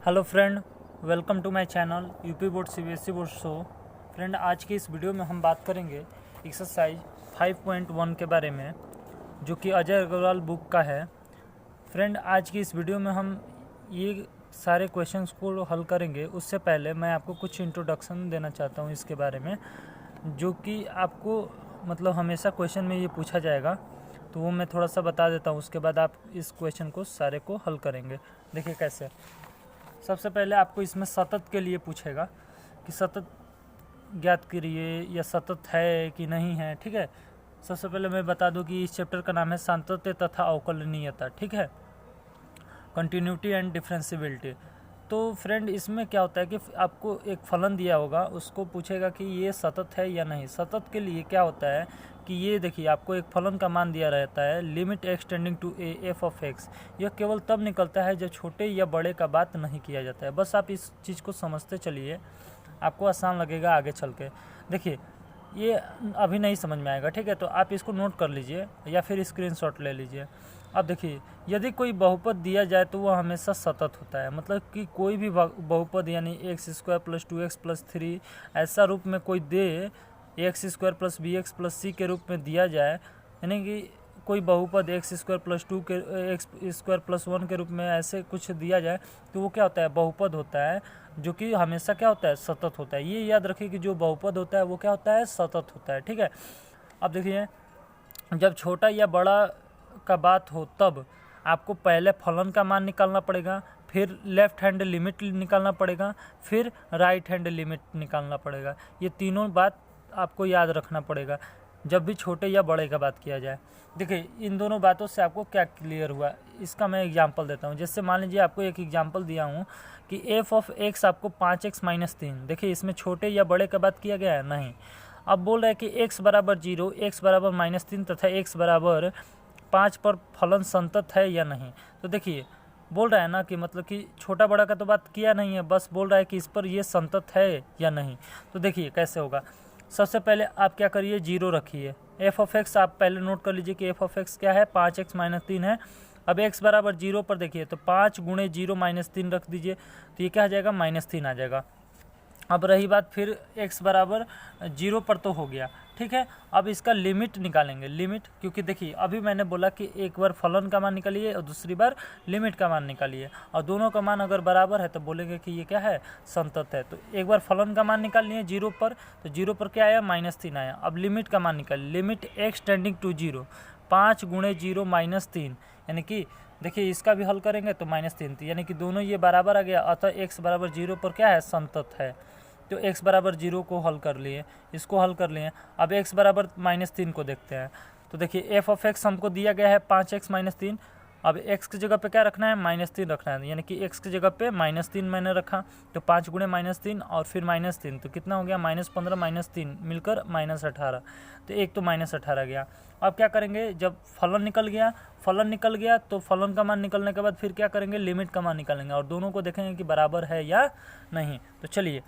Hello friend, welcome to my channel UP board CBSE board show. Friend, आज की इस video में हम बात करेंगे एक्सरसाइज 5.1 के बारे में, जो कि अजय अग्रवाल बुक का है। फ्रेंड, आज की इस वीडियो में हम ये सारे क्वेश्चंस को हल करेंगे। उससे पहले मैं आपको कुछ इंट्रोडक्शन देना चाहता हूँ इसके बारे में, जो कि आपको मतलब हमेशा क्वेश्चन में ये पूछा जाएगा, तो वो मैं थोड़ा सा बता देता हूँ। उसके बाद आप इस क्वेश्चन को सारे को हल करेंगे। देखिए कैसे। सबसे पहले आपको इसमें सतत के लिए पूछेगा कि सतत ज्ञात करिए, या सतत है कि नहीं है। ठीक है, सबसे पहले मैं बता दूं कि इस चैप्टर का नाम है सातत्य तथा अवकलनीयता। ठीक है, कंटिन्यूटी एंड डिफरेंशिबिलिटी। तो फ्रेंड, इसमें क्या होता है कि आपको एक फलन दिया होगा, उसको पूछेगा कि ये सतत है या नहीं। सतत के लिए क्या होता है कि ये देखिए, आपको एक फलन का मान दिया रहता है, limit x tending to a f of x. यह केवल तब निकलता है जब छोटे या बड़े का बात नहीं किया जाता है। बस आप इस चीज़ को समझते चलिए, आपको आसान लगेगा आगे चल के। देखिए, ये अभी नहीं समझ में आएगा, ठीक है, तो आप इसको नोट कर लीजिए या फिर स्क्रीनशॉट ले लीजिए। अब देखिए, यदि कोई बहुपद दिया जाए तो वह हमेशा सतत होता है। मतलब कि कोई भी बहुपद यानी x square plus 2x plus 3 ऐसा रूप में कोई दे, x square plus b x plus c के रूप में दिया जाए, यानी कि कोई बहुपद एक्स स्क्वायर प्लस 2 के एक्स स्क्वायर प्लस 1 के रूप में ऐसे कुछ दिया जाए, तो वो क्या होता है, बहुपद होता है, जो कि हमेशा क्या होता है, सतत होता है। ये याद रखिए कि जो बहुपद होता है वो क्या होता है, सतत होता है। ठीक है, अब देखिए, जब छोटा या बड़ा का बात हो तब आपको पहले फलन का मान निकालना पड़ेगा, फिर लेफ्ट हैंड लिमिट निकालना पड़ेगा, फिर राइट हैंड लिमिट निकालना पड़ेगा। ये तीनों बात आपको याद रखना पड़ेगा जब भी छोटे या बड़े का बात किया जाए। देखिए, इन दोनों बातों से आपको क्या क्लियर हुआ, इसका मैं एग्जांपल देता हूँ। जैसे मान लीजिए आपको एक एग्जांपल दिया हूँ कि एफ ऑफ एक्स आपको 5x माइनस 3। देखिए, इसमें छोटे या बड़े का बात किया गया है, नहीं। अब बोल रहा है कि x बराबर 0, x बराबर -3 तथा x बराबर 5 पर फलन संतत है या नहीं। तो देखिए, बोल रहा है ना कि मतलब कि छोटा बड़ा का तो बात किया नहीं है, बस बोल रहा है कि इस पर ये संतत है या नहीं। तो देखिए कैसे होगा। सबसे पहले आप क्या करिए, 0 रखिए। एफ ऑफ एक्स आप पहले नोट कर लीजिए कि एफ ऑफ एक्स क्या है, 5x माइनस 3 है। अब x बराबर 0 पर देखिए, तो 5 गुणे 0 माइनस 3 रख दीजिए, तो ये क्या आ जाएगा, -3 आ जाएगा। अब रही बात फिर x बराबर 0 पर तो हो गया, ठीक है। अब इसका लिमिट निकालेंगे, लिमिट, क्योंकि देखिए अभी मैंने बोला कि एक बार फलन का मान निकालिए और दूसरी बार लिमिट का मान निकालिए, और दोनों का मान अगर बराबर है तो बोलेंगे कि ये क्या है, संतत है। तो एक बार फलन का मान निकाल लिए 0 पर, तो 0 पर क्या आया, -3 आया। अब लिमिट का मान निकालिए, लिमिट एक्स टेंडिंग टू 0, 5 गुणे 0 -3, यानी कि देखिए इसका भी हल करेंगे तो -3, यानी कि दोनों ये बराबर आ गया, अतः x बराबर 0 पर क्या है, संतत है। तो x बराबर 0 को हल कर लिए, इसको हल कर लिए। अब x बराबर -3 को देखते हैं। तो देखिए f ऑफ x हमको दिया गया है 5x माइनस 3। अब x की जगह पे क्या रखना है, -3 रखना है, यानी कि x की जगह पे -3 मैंने रखा, तो 5 गुणे -3 और फिर -3, तो कितना हो गया, -15 -3 मिलकर -18। तो एक तो -18 गया। अब क्या करेंगे, जब फलन निकल गया तो फलन का मान निकलने के बाद फिर क्या करेंगे, लिमिट का मान निकालेंगे और दोनों को देखेंगे कि बराबर है या नहीं। तो चलिए,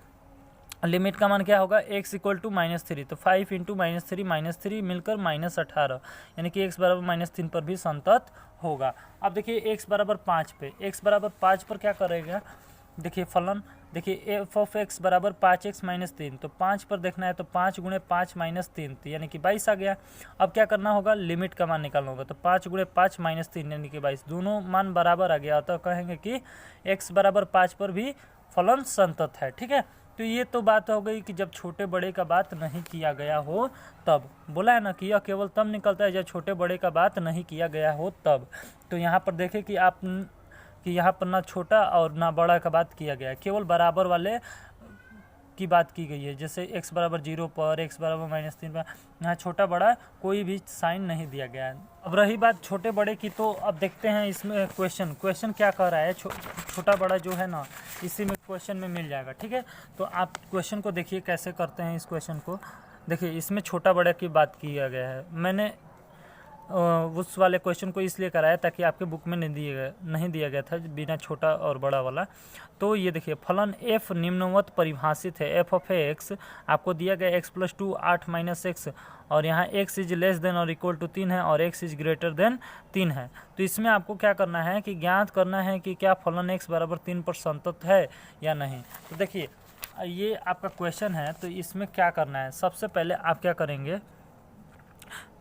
लिमिट का मान क्या होगा, x इक्वल टू -3, तो 5 इंटू -3 मिलकर -18, यानी कि x बराबर -3 पर भी संतत होगा। अब देखिए x बराबर 5 पे, x बराबर 5 पर क्या करेगा, देखिए फलन, देखिए एफ ऑफ एक्स बराबर 5x माइनस 3, तो 5 पर देखना है, तो 5 गुणे 5 माइनस 3, तो यानी कि 22 आ गया। अब क्या करना होगा, लिमिट का मान निकालना होगा, तो 5 गुणे 5 माइनस 3 यानी कि 22, दोनों मान बराबर आ गया, तो कहेंगे कि x बराबर 5 पर भी फलन संतत है। ठीक है, तो ये तो बात हो गई कि जब छोटे बड़े का बात नहीं किया गया हो तब। बोला है ना कि यह केवल तब निकलता है जब छोटे बड़े का बात नहीं किया गया हो तब। तो यहाँ पर देखें कि आप कि यहाँ पर ना छोटा और ना बड़ा का बात किया गया है, केवल बराबर वाले की बात की गई है। जैसे x बराबर 0 पर, x बराबर -3 पर, यहाँ छोटा बड़ा कोई भी साइन नहीं दिया गया है। अब रही बात छोटे बड़े की, तो अब देखते हैं इसमें क्वेश्चन क्या कह रहा है। छोटा बड़ा जो है ना, इसी में क्वेश्चन में मिल जाएगा। ठीक है, तो आप क्वेश्चन को देखिए कैसे करते हैं। इस क्वेश्चन को देखिए, इसमें छोटा बड़ा की बात किया गया है। मैंने उस वाले क्वेश्चन को इसलिए कराया ताकि आपके बुक में नहीं दिया गया था बिना छोटा और बड़ा वाला। तो ये देखिए फलन f निम्नवत परिभाषित है। f ऑफ x आपको दिया गया x + 2 8 - x, और यहाँ x इज लेस देन और इक्वल टू 3 है और x इज ग्रेटर देन 3 है। तो इसमें आपको क्या करना है कि ज्ञात करना है कि क्या फलन x = 3 पर संतत है या नहीं। तो देखिए ये आपका क्वेश्चन है, तो इसमें क्या करना है, सबसे पहले आप क्या करेंगे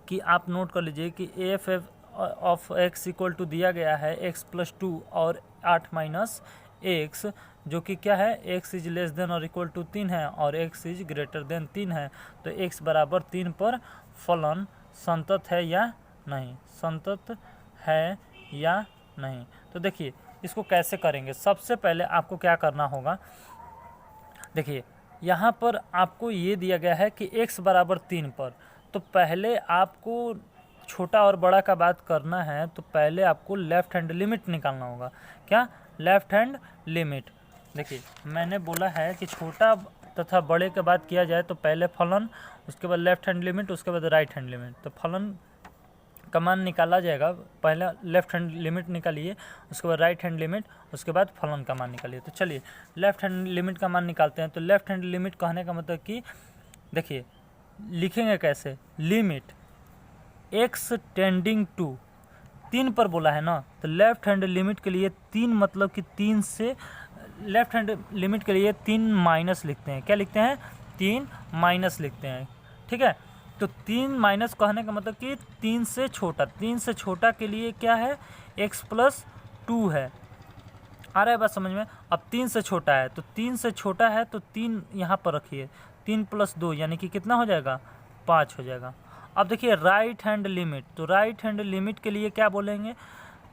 कि आप नोट कर लीजिए कि f of x equal to दिया गया है x + 2 और 8 - x, जो कि क्या है x इज लेस देन और इक्वल टू 3 है और x इज ग्रेटर देन 3 है। तो x = 3 पर फलन संतत है या नहीं, संतत है या नहीं। तो देखिए इसको कैसे करेंगे। सबसे पहले आपको क्या करना होगा, देखिए यहाँ पर आपको ये दिया गया है कि x = 3 पर, तो पहले आपको छोटा और बड़ा का बात करना है, तो पहले आपको लेफ्ट हैंड लिमिट निकालना होगा। क्या, लेफ्ट हैंड लिमिट। देखिए मैंने बोला है कि छोटा तथा बड़े के बात किया जाए तो पहले फलन, उसके बाद लेफ्ट हैंड लिमिट, उसके बाद राइट हैंड लिमिट। तो फलन का मान निकाला जाएगा, पहले लेफ्ट हैंड लिमिट निकालिए, उसके बाद राइट हैंड लिमिट, उसके बाद फलन का मान निकालिए। तो चलिए लेफ्ट हैंड लिमिट का मान निकालते हैं। तो लेफ्ट हैंड लिमिट कहने का मतलब कि देखिए लिखेंगे कैसे, लिमिट x टेंडिंग टू 3 पर बोला है ना, तो लेफ्ट हैंड लिमिट के लिए 3 मतलब कि 3 से, लेफ्ट हैंड लिमिट के लिए 3 माइनस लिखते हैं। क्या लिखते हैं, 3 माइनस लिखते हैं, ठीक है। तो 3 माइनस कहने का मतलब कि 3 से छोटा, 3 से छोटा के लिए क्या है, x + 2 है। आ रहा है बात समझ में। अब 3 से छोटा है, तो 3 से छोटा है तो 3 यहाँ पर रखिए, 3 + 2 यानी कि कितना हो जाएगा, 5 हो जाएगा। अब देखिए राइट हैंड लिमिट, तो राइट हैंड लिमिट के लिए क्या बोलेंगे,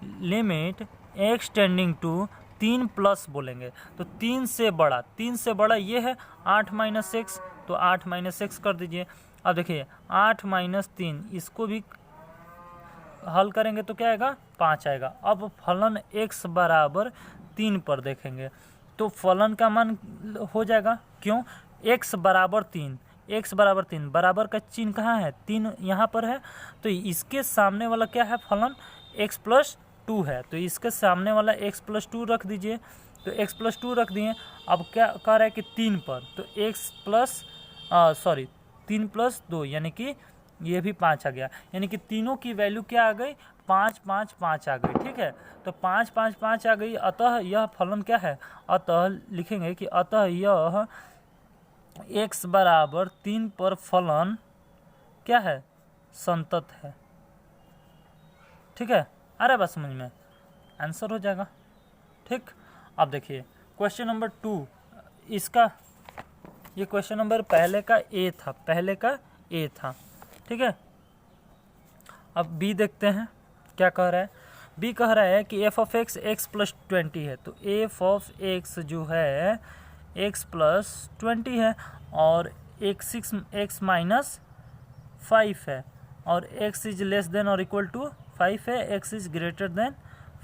limit x tending to 3 plus बोलेंगे। तो 3 से बड़ा, 3 से बड़ा ये है 8 - x, तो 8 - x कर दीजिए। अब देखिए 8 - 3, इसको भी हल करेंगे तो क्या आएगा, 5 आएगा। अब फलन x = 3 पर देखेंगे तो फलन का मान हो जाएगा, क्यों, x = 3, x = 3, बराबर का चिन्ह कहाँ है, 3 यहाँ पर है, तो इसके सामने वाला क्या है, फलन x + 2 है, तो इसके सामने वाला x + 2 रख दीजिए। तो x + 2 रख दिए। अब क्या कह रहा है कि 3 पर, तो 3 + 2 यानी कि ये भी 5 आ गया, यानी कि तीनों की वैल्यू क्या आ गई, 5 5 5 आ गई, ठीक है। तो 5 5 5 आ गई, अतः यह फलन क्या है, अतः लिखेंगे कि अतः यह x = 3 पर फलन क्या है, संतत है, ठीक है। अरे बस समझ में, आंसर हो जाएगा, ठीक। अब देखिए क्वेश्चन नंबर 2, इसका ये क्वेश्चन नंबर पहले का ए था, ठीक है। अब बी देखते हैं क्या कह रहा है। बी कह रहा है कि f ऑफ x x + 20 है, तो f ऑफ x जो है x + 20 है और x - 5 है और x इज लेस देन और इक्वल टू 5 है, x इज ग्रेटर देन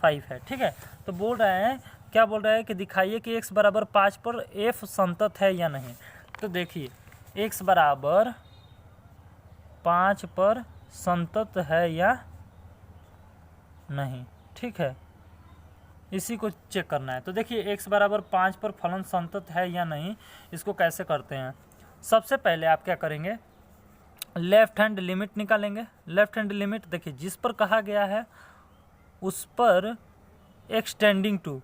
5 है, ठीक है। तो बोल रहा है, क्या बोल रहा है कि दिखाइए कि x = 5 पर f संतत है या नहीं। तो देखिए x = 5 पर संतत है या नहीं, ठीक है, इसी को चेक करना है। तो देखिए x = 5 पर फलन संतत है या नहीं, इसको कैसे करते हैं। सबसे पहले आप क्या करेंगे, लेफ्ट हैंड लिमिट निकालेंगे। लेफ्ट हैंड लिमिट देखिए जिस पर कहा गया है उस पर x टेंडिंग टू,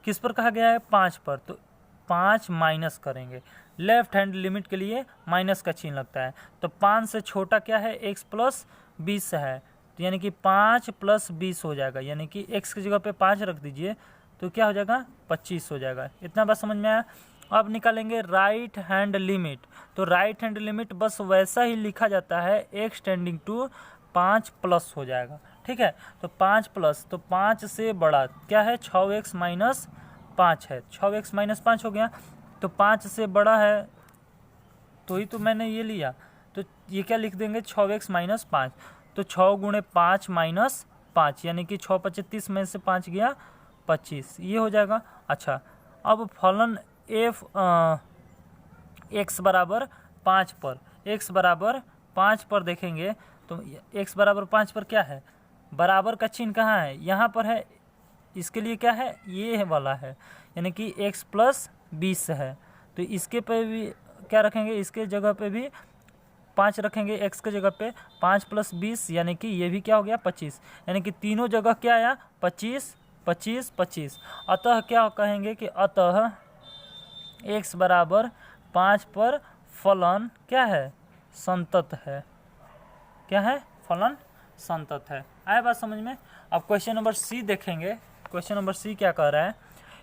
किस पर कहा गया है, 5 पर, तो 5 माइनस करेंगे। लेफ्ट हैंड लिमिट के लिए माइनस का चिन्ह लगता है, तो 5 से छोटा क्या है, x + 20 है, तो यानी कि 5 + 20 हो जाएगा, यानी कि x की जगह पे 5 रख दीजिए तो क्या हो जाएगा, 25 हो जाएगा। इतना बात समझ में आया। अब निकालेंगे राइट हैंड लिमिट, तो राइट हैंड लिमिट बस वैसा ही लिखा जाता है, x टेंडिंग टू 5 प्लस हो जाएगा, ठीक है। तो 5 प्लस, तो 5 से बड़ा क्या है, 6x - 5 है, 6x - 5 हो गया, तो 5 से बड़ा है, तो ही तो मैंने ये लिया, तो ये क्या लिख देंगे, 6x - 5, तो 6 × 5 - 5 यानी कि 6 × 5 = 30 में से 5 गया 25, ये हो जाएगा। अच्छा अब फलन f x = 5 पर, x = 5 पर देखेंगे तो x बराबर 5 पर क्या है, बराबर का चिन्ह कहाँ है, यहाँ पर है। इसके लिए क्या है, ये वाला है, यानी कि x प्लस 20 है। तो इसके पे भी क्या रखेंगे, इसके जगह पे भी 5 रखेंगे, x के जगह पे 5 प्लस 20 यानी कि ये भी क्या हो गया 25, यानी कि तीनों जगह क्या आया 25 25 25। अतः क्या कहेंगे कि अतः x बराबर 5 पर फलन क्या है, संतत है। क्या है, फलन संतत है। आया बात समझ में। अब क्वेश्चन नंबर सी देखेंगे। क्वेश्चन नंबर सी क्या कह रहा है,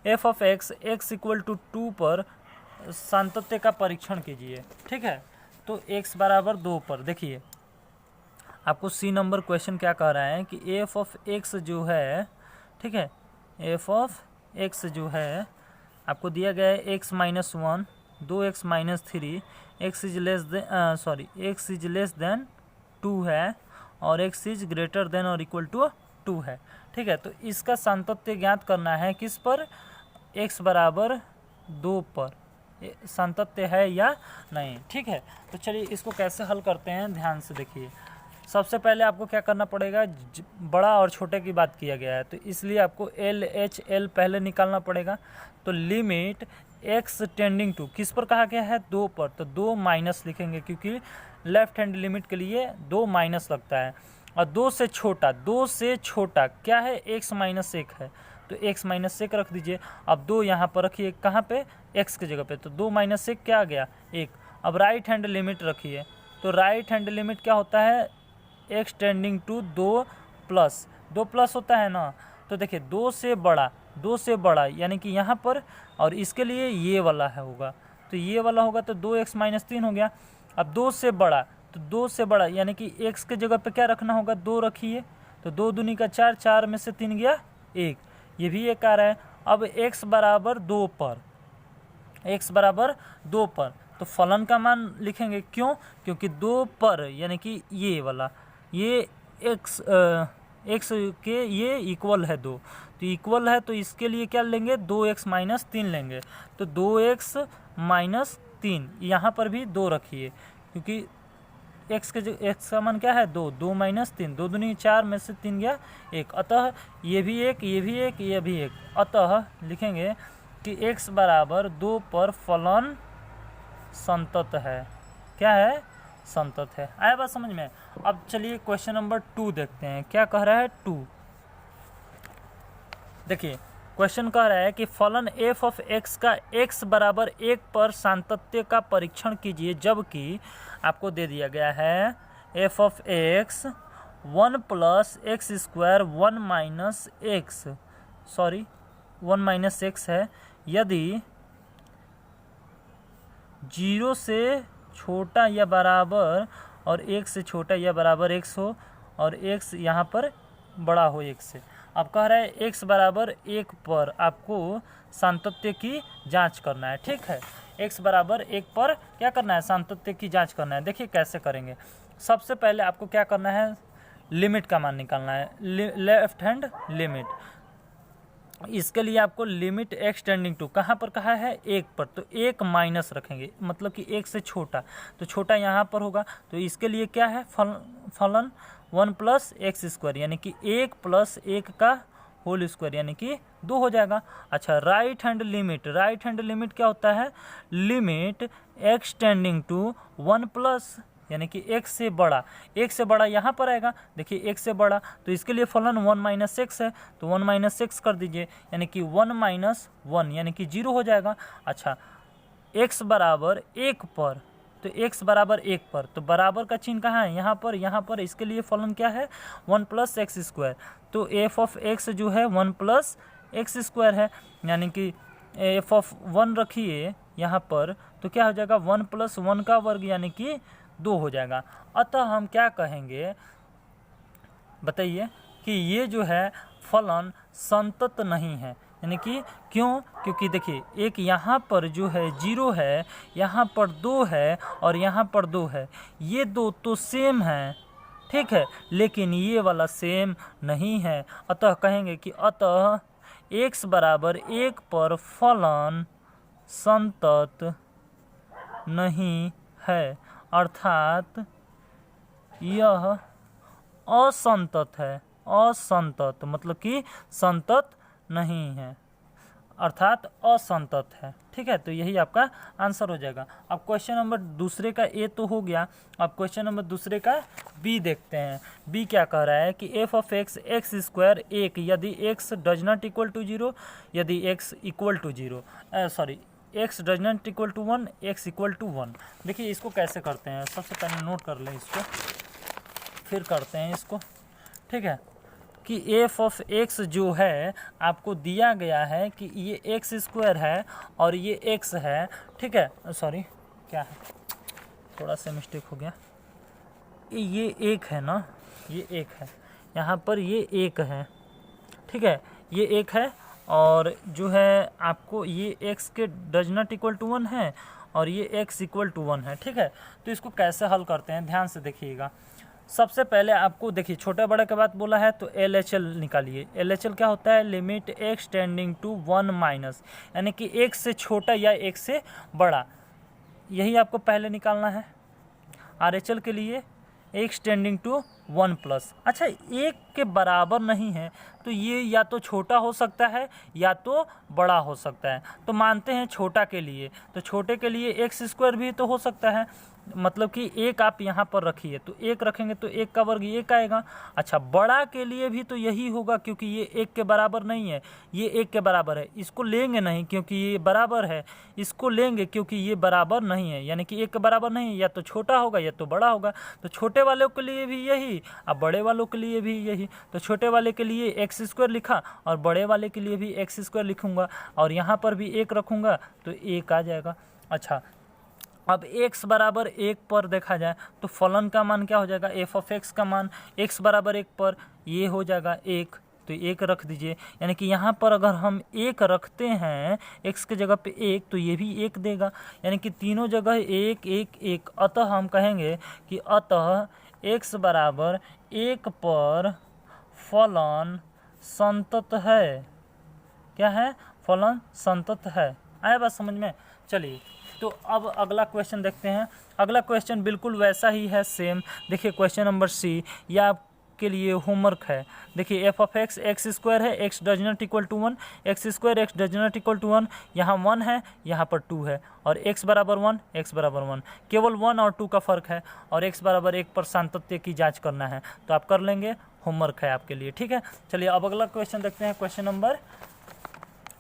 f of x x equal to 2 पर सातत्य का परीक्षण कीजिए। ठीक है, तो x बराबर 2 पर देखिए आपको सी नंबर क्वेश्चन क्या कह रहा है कि एफ ऑफ एक्स जो है, ठीक है, एफ ऑफ एक्स जो है आपको दिया गया है x minus 1, 2x minus 3, x is less than 2 है और x इज ग्रेटर देन और इक्वल टू 2 है। ठीक है, तो इसका सातत्य ज्ञात करना है किस पर, x बराबर 2 पर सातत्य है या नहीं। ठीक है, तो चलिए इसको कैसे हल करते हैं, ध्यान से देखिए। सबसे पहले आपको क्या करना पड़ेगा, बड़ा और छोटे की बात किया गया है तो इसलिए आपको एल एच एल पहले निकालना पड़ेगा। तो लिमिट x टेंडिंग टू किस पर कहा गया है, 2 पर, तो 2 माइनस लिखेंगे क्योंकि लेफ्ट हैंड लिमिट के लिए 2 माइनस लगता है। और 2 से छोटा क्या है, x माइनस 1 है, तो x माइनस 1 रख दीजिए। अब 2 यहाँ पर रखिए, कहाँ पे, x के जगह पे, तो 2 माइनस 1 क्या आ गया, 1। अब राइट हैंड लिमिट रखिए, तो राइट हैंड लिमिट क्या होता है, x टेंडिंग टू 2 प्लस होता है ना। तो देखिए 2 से बड़ा यानी कि यहाँ पर, और इसके लिए ये वाला है होगा, तो ये वाला होगा तो 2x माइनस 3 हो गया। अब 2 से बड़ा, तो 2 से बड़ा यानी कि x के जगह पे क्या रखना होगा, 2 रखिए, तो 2 दूनी का 4, 4 में से 3 गया 1, ये भी एक आ रहा है। अब x बराबर 2 पर, तो फलन का मान लिखेंगे, क्यों, क्योंकि 2 पर यानी कि ये वाला, ये x के ये इक्वल है 2, तो इक्वल है, तो इसके लिए क्या लेंगे, 2x माइनस 3 लेंगे, तो 2x माइनस 3, यहाँ पर भी 2 रखिए क्योंकि x का मान क्या है, 2 माइनस 3, 2 दूनी 4 में से 3 गया 1, अतः ये भी 1, ये भी 1, ये भी 1, अतः लिखेंगे कि x बराबर 2 पर फलन संतत है। क्या है, संतत है। आया बात समझ में। अब चलिए क्वेश्चन नंबर 2 देखते हैं, क्या कह रहा है 2। देखिए क्वेश्चन कह रहा है कि फलन f ऑफ x का x बराबर 1 पर सातत्य का परीक्षण कीजिए, जबकि आपको दे दिया गया है f of x 1 plus x square 1 minus x है। यदि 0 से छोटा या बराबर और 1 से छोटा या बराबर x हो और x यहाँ पर बड़ा हो 1 से। अब कह रहा है x बराबर 1 पर आपको सातत्य की जांच करना है। ठीक है, x बराबर 1 पर क्या करना है, सातत्य की जांच करना है। देखिए कैसे करेंगे। सबसे पहले आपको क्या करना है, लिमिट का मान निकालना है, लेफ्ट हैंड लिमिट। इसके लिए आपको लिमिट x टेंडिंग टू कहाँ पर कहा है, 1 पर, तो 1 माइनस रखेंगे, मतलब कि 1 से छोटा, तो छोटा यहाँ पर होगा, तो इसके लिए क्या है, फलन 1 प्लस एक्स स्क्वायर यानी कि 1 प्लस 1 का होल स्क्वायर यानी कि 2 हो जाएगा। अच्छा, राइट हैंड लिमिट क्या होता है, limit x tending to 1 plus यानी कि 1 से बड़ा यहाँ पर आएगा। देखिए 1 से बड़ा, तो इसके लिए फलन 1 माइनस एक्स है, तो 1 माइनस एक्स कर दीजिए यानी कि 1 माइनस 1 यानी कि 0 हो जाएगा। अच्छा, x बराबर 1 पर, तो x बराबर 1 पर, तो बराबर का चिन्ह कहाँ है, यहाँ पर इसके लिए फलन क्या है, 1 प्लस एक्स स्क्वायर, तो f ऑफ x जो है 1 प्लस एक्स स्क्वायर है, यानी कि f ऑफ 1 रखिए यहाँ पर, तो क्या हो जाएगा 1 प्लस 1 का वर्ग यानी कि 2 हो जाएगा। अतः हम क्या कहेंगे, बताइए कि ये जो है फलन संतत नहीं है, यानी कि क्यों, क्योंकि देखिए एक यहाँ पर जो है 0 है, यहाँ पर 2 है और यहाँ पर 2 है, ये 2 तो सेम है, ठीक है, लेकिन ये वाला सेम नहीं है। अतः कहेंगे कि अतः x बराबर 1 पर फलन संतत नहीं है, अर्थात यह असंतत है, असंतत मतलब कि संतत नहीं है, अर्थात असंतत है। ठीक है, तो यही आपका आंसर हो जाएगा। अब क्वेश्चन नंबर दूसरे का ए तो हो गया, अब क्वेश्चन नंबर दूसरे का बी देखते हैं। बी क्या कह रहा है कि f of x x square एक यदि x does not equal to zero, यदि x equal to zero, sorry x does not equal to one, x equal to one. देखिए इसको कैसे करते हैं, सबसे पहले नोट कर लें इसको, फिर करते हैं इसको। ठीक है, कि एफ ऑफ एक्स जो है आपको दिया गया है कि ये एक्स स्क्वायर है और ये एक्स है। ठीक है, सॉरी क्या है, थोड़ा सा मिस्टेक हो गया, ये एक है ना, ये एक है, यहाँ पर ये एक है। ठीक है, ये एक है और जो है आपको ये एक्स के does not equal to one है और ये एक्स इक्वल टू वन है। ठीक है, तो इसको कैसे हल करते हैं ध्यान से देखिएगा। सबसे पहले आपको देखिए छोटा बड़ा के बाद बोला है तो LHL निकालिए। LHL क्या होता है, limit x tending to one minus, यानी कि एक से छोटा या एक से बड़ा, यही आपको पहले निकालना है। RHL के लिए x tending to one plus. अच्छा, एक के बराबर नहीं है तो ये या तो छोटा हो सकता है या तो बड़ा हो सकता है, तो मानते हैं छोटा के लिए, तो छोटे के लिए एक्स स्क्वायर भी तो हो सकता है, मतलब कि एक आप यहाँ पर रखिए तो एक रखेंगे तो एक का वर्ग एक आएगा। अच्छा, बड़ा के लिए भी तो यही होगा क्योंकि ये एक के बराबर नहीं है, ये एक के बराबर है, इसको लेंगे नहीं क्योंकि ये बराबर है, इसको लेंगे क्योंकि ये बराबर नहीं है, यानी कि एक के बराबर नहीं है, या तो छोटा होगा या तो बड़ा होगा। तो छोटे वालों के लिए भी यही, अब बड़े वालों के लिए भी यही, तो छोटे वाले के लिए एक्स स्क्वायर लिखा और बड़े वाले के लिए भी एक्स स्क्वायर लिखूंगा और यहाँ पर भी एक रखूँगा तो एक आ जाएगा। अच्छा, अब x बराबर एक पर देखा जाए तो फलन का मान क्या हो जाएगा, एफ ऑफ एक्स का मान x बराबर एक पर ये हो जाएगा एक, तो एक रख दीजिए, यानी कि यहाँ पर अगर हम एक रखते हैं x के जगह पे एक तो ये भी एक देगा, यानी कि तीनों जगह एक एक एक। अतः हम कहेंगे कि अतः x बराबर एक पर फलन संतत है। क्या है, फलन संतत है। आया बात समझ में? चलिए, तो अब अगला क्वेश्चन देखते हैं। अगला क्वेश्चन बिल्कुल वैसा ही है, सेम। देखिए क्वेश्चन नंबर सी, यह आपके लिए होमवर्क है। देखिए f of x x square है, x does not equal to one, x square x does not equal to one, यहाँ वन है यहाँ पर टू है और एक्स बराबर वन, एक्स बराबर वन, केवल वन और टू का फर्क है और एक्स बराबर एक पर सातत्य की जांच करना है, तो आप कर लेंगे, होमवर्क है आपके लिए। ठीक है, चलिए अब अगला क्वेश्चन देखते हैं। Question number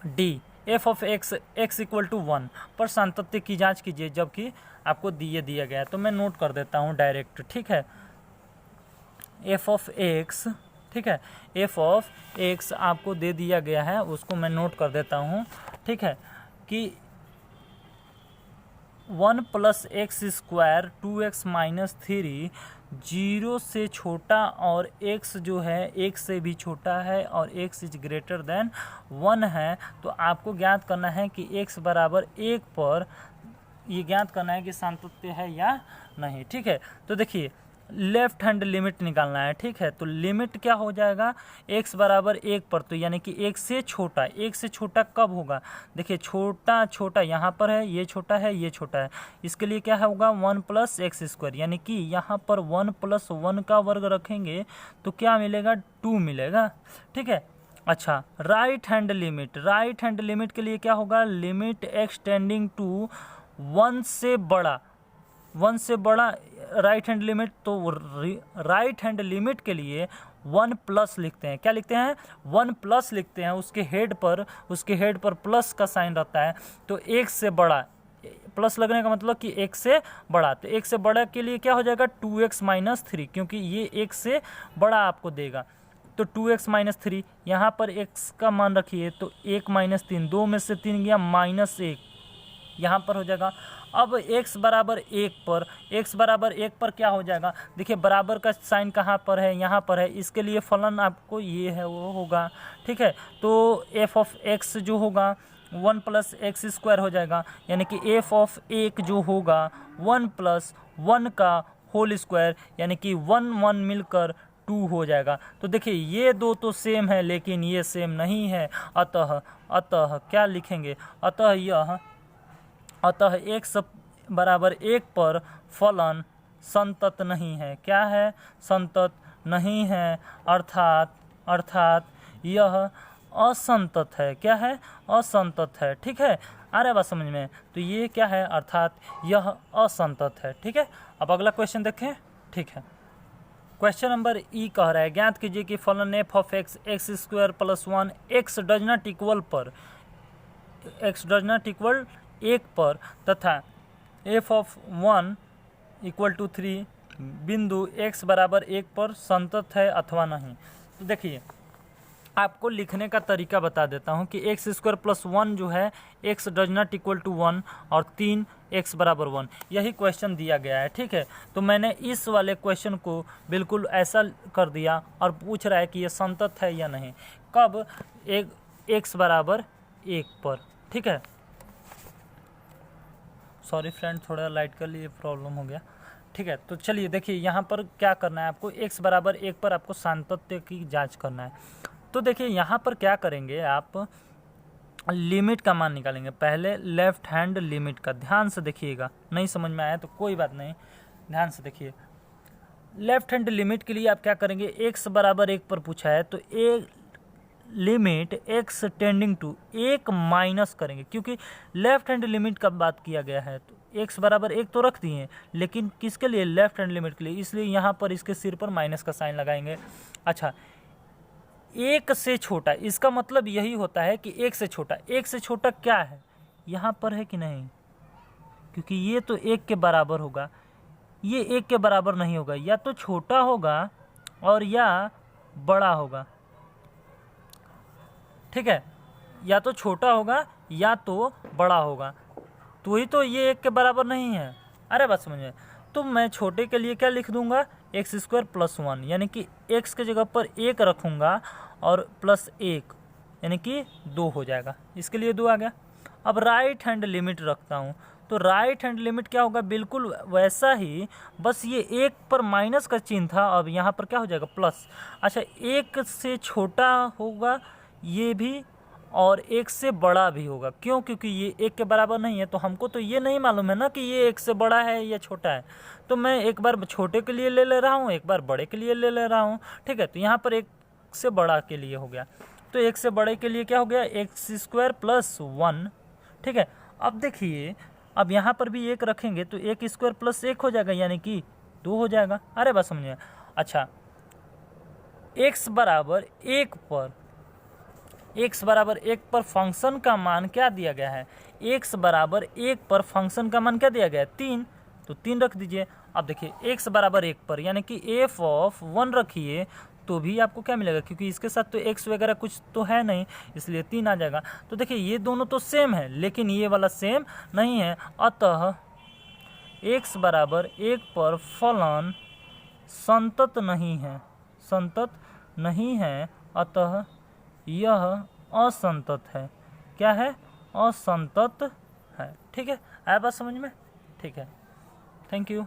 D, f of x x equal to one पर सातत्य की जांच कीजिए जबकि आपको दिया गया है, तो मैं नोट कर देता हूँ डायरेक्ट। ठीक है, एफ ऑफ एक्स, ठीक है, एफ ऑफ एक्स आपको दे दिया गया है, उसको मैं नोट कर देता हूँ। ठीक है, कि one plus x square two x minus three zero से छोटा और x जो है एक से भी छोटा है और x is greater than one है, तो आपको ज्ञात करना है कि x बराबर एक पर ये ज्ञात करना है कि सातत्य है या नहीं। ठीक है, तो देखिए लेफ्ट हैंड लिमिट निकालना है। ठीक है, तो लिमिट क्या हो जाएगा, x बराबर एक पर, तो यानी कि एक से छोटा, एक से छोटा कब होगा, देखिए छोटा छोटा यहाँ पर है, ये छोटा है, ये छोटा है, इसके लिए क्या होगा वन प्लस एक्स स्क्वायर, यानी कि यहाँ पर वन प्लस वन का वर्ग रखेंगे तो क्या मिलेगा, टू मिलेगा। ठीक है, अच्छा right hand limit, right hand limit के लिए क्या होगा, limit x tending to one से बड़ा, वन से बड़ा राइट हैंड लिमिट, तो राइट हैंड लिमिट के लिए वन प्लस लिखते हैं। क्या लिखते हैं, वन प्लस लिखते हैं, उसके हेड पर प्लस का साइन रहता है, तो एक से बड़ा, प्लस लगने का मतलब कि एक से बड़ा, तो एक से बड़ा के लिए क्या हो जाएगा, टू एक्स माइनस थ्री, क्योंकि ये एक से बड़ा आपको देगा, तो टू एक्स माइनस थ्री, यहाँ पर एक्स का मान रखिए तो एक माइनस तीन, दो में से तीन गया माइनस एक, यहाँ पर हो जाएगा। अब x बराबर एक पर, x बराबर एक पर क्या हो जाएगा, देखिए बराबर का साइन कहाँ पर है, यहाँ पर है, इसके लिए फलन आपको ये है वो होगा। ठीक है, तो f ऑफ x जो होगा वन प्लस एक्स स्क्वायर हो जाएगा, यानी कि f ऑफ एक जो होगा वन प्लस वन का होल स्क्वायर, यानी कि वन वन मिलकर टू हो जाएगा। तो देखिए ये दो तो सेम है लेकिन ये सेम नहीं है, अतः क्या लिखेंगे, अतः x बराबर एक पर फलन संतत नहीं है। क्या है, संतत नहीं है, अर्थात यह असंतत है। क्या है? असंतत है। ठीक है, आ रहा है बात समझ में? तो ये क्या है? अर्थात यह असंतत है। ठीक है, अब अगला क्वेश्चन देखें। ठीक है, क्वेश्चन नंबर ई कह रहा है ज्ञात कीजिए कि फलन F of x x square plus 1 x does not equal पर एक्स डज नॉट इक्वल 1 पर तथा एफ ऑफ 1 इक्वल टू 3 बिंदु x बराबर 1 पर संतत है अथवा नहीं। तो देखिए, आपको लिखने का तरीका बता देता हूँ कि एक्स स्क्वायर प्लस 1 जो है x does not equal to 1 और 3 x बराबर 1, यही क्वेश्चन दिया गया है। ठीक है, तो मैंने इस वाले क्वेश्चन को बिल्कुल ऐसा कर दिया और पूछ रहा है कि ये संतत है या नहीं। कब? x बराबर 1 पर। ठीक है, सॉरी फ्रेंड, थोड़ा लाइट के लिए प्रॉब्लम हो गया। ठीक है, तो चलिए देखिए यहाँ पर क्या करना है आपको, x बराबर 1 पर आपको सातत्य की जांच करना है। तो देखिए यहाँ पर क्या करेंगे, आप लिमिट का मान निकालेंगे। पहले लेफ्ट हैंड लिमिट का, ध्यान से देखिएगा, नहीं समझ में आया तो कोई बात नहीं, ध्यान से देखिए। लेफ्ट हैंड लिमिट के लिए आप क्या करेंगे, x बराबर 1 पर पूछा है तो एक limit x tending to 1 minus करेंगे, क्योंकि लेफ्ट हैंड लिमिट का बात किया गया है। तो x बराबर 1 तो रख दिए, लेकिन किसके लिए? लेफ्ट हैंड लिमिट के लिए, इसलिए यहाँ पर इसके सिर पर माइनस का साइन लगाएंगे। अच्छा, 1 से छोटा, इसका मतलब यही होता है कि 1 से छोटा। 1 से छोटा क्या है? यहाँ पर है कि नहीं? क्योंकि ये तो 1 के बराबर होगा, ये 1 के बराबर नहीं होगा, या तो छोटा होगा और या बड़ा होगा। ठीक है, या तो छोटा होगा या तो बड़ा होगा, तो ही तो ये 1 के बराबर नहीं है। अरे बात समझिए, तो मैं छोटे के लिए क्या लिख दूंगा, एक्स स्क्वायर प्लस 1, यानी कि x के जगह पर 1 रखूंगा और प्लस 1 यानी कि 2 हो जाएगा। इसके लिए 2 आ गया। अब राइट हैंड लिमिट रखता हूँ, तो राइट हैंड लिमिट क्या होगा, बिल्कुल वैसा ही, बस ये 1 पर माइनस का चिन्ह था, अब यहाँ पर क्या हो जाएगा, प्लस। अच्छा, 1 से छोटा होगा ये भी और 1 से बड़ा भी होगा। क्यों? क्योंकि ये 1 के बराबर नहीं है, तो हमको तो ये नहीं मालूम है ना कि ये 1 से बड़ा है या छोटा है। तो मैं एक बार छोटे के लिए ले रहा हूँ, एक बार बड़े के लिए ले रहा हूँ। ठीक है, तो यहाँ पर 1 से बड़ा के लिए हो गया, तो 1 से बड़े के लिए क्या हो गया, एक्स स्क्वायर प्लस 1। ठीक है, अब देखिए, अब यहाँ पर भी 1 रखेंगे तो 1 स्क्वायर प्लस 1 हो जाएगा, यानी कि 2 हो जाएगा। अरे बात समझिए। अच्छा, x बराबर 1 पर, x बराबर 1 पर फंक्शन का मान क्या दिया गया है, x बराबर 1 पर फंक्शन का मान क्या दिया गया है, 3, तो 3 रख दीजिए। अब देखिए, x बराबर 1 पर यानी कि f ऑफ 1 रखिए तो भी आपको क्या मिलेगा, क्योंकि इसके साथ तो x वगैरह कुछ तो है नहीं, इसलिए 3 आ जाएगा। तो देखिए, ये दोनों तो सेम है, लेकिन ये वाला सेम नहीं है, अतः x बराबर 1 पर फलन संतत नहीं है, संतत नहीं है, अतः यह असंतत है। क्या है? असंतत है। ठीक है, आया बात समझ में? ठीक है, थैंक यू।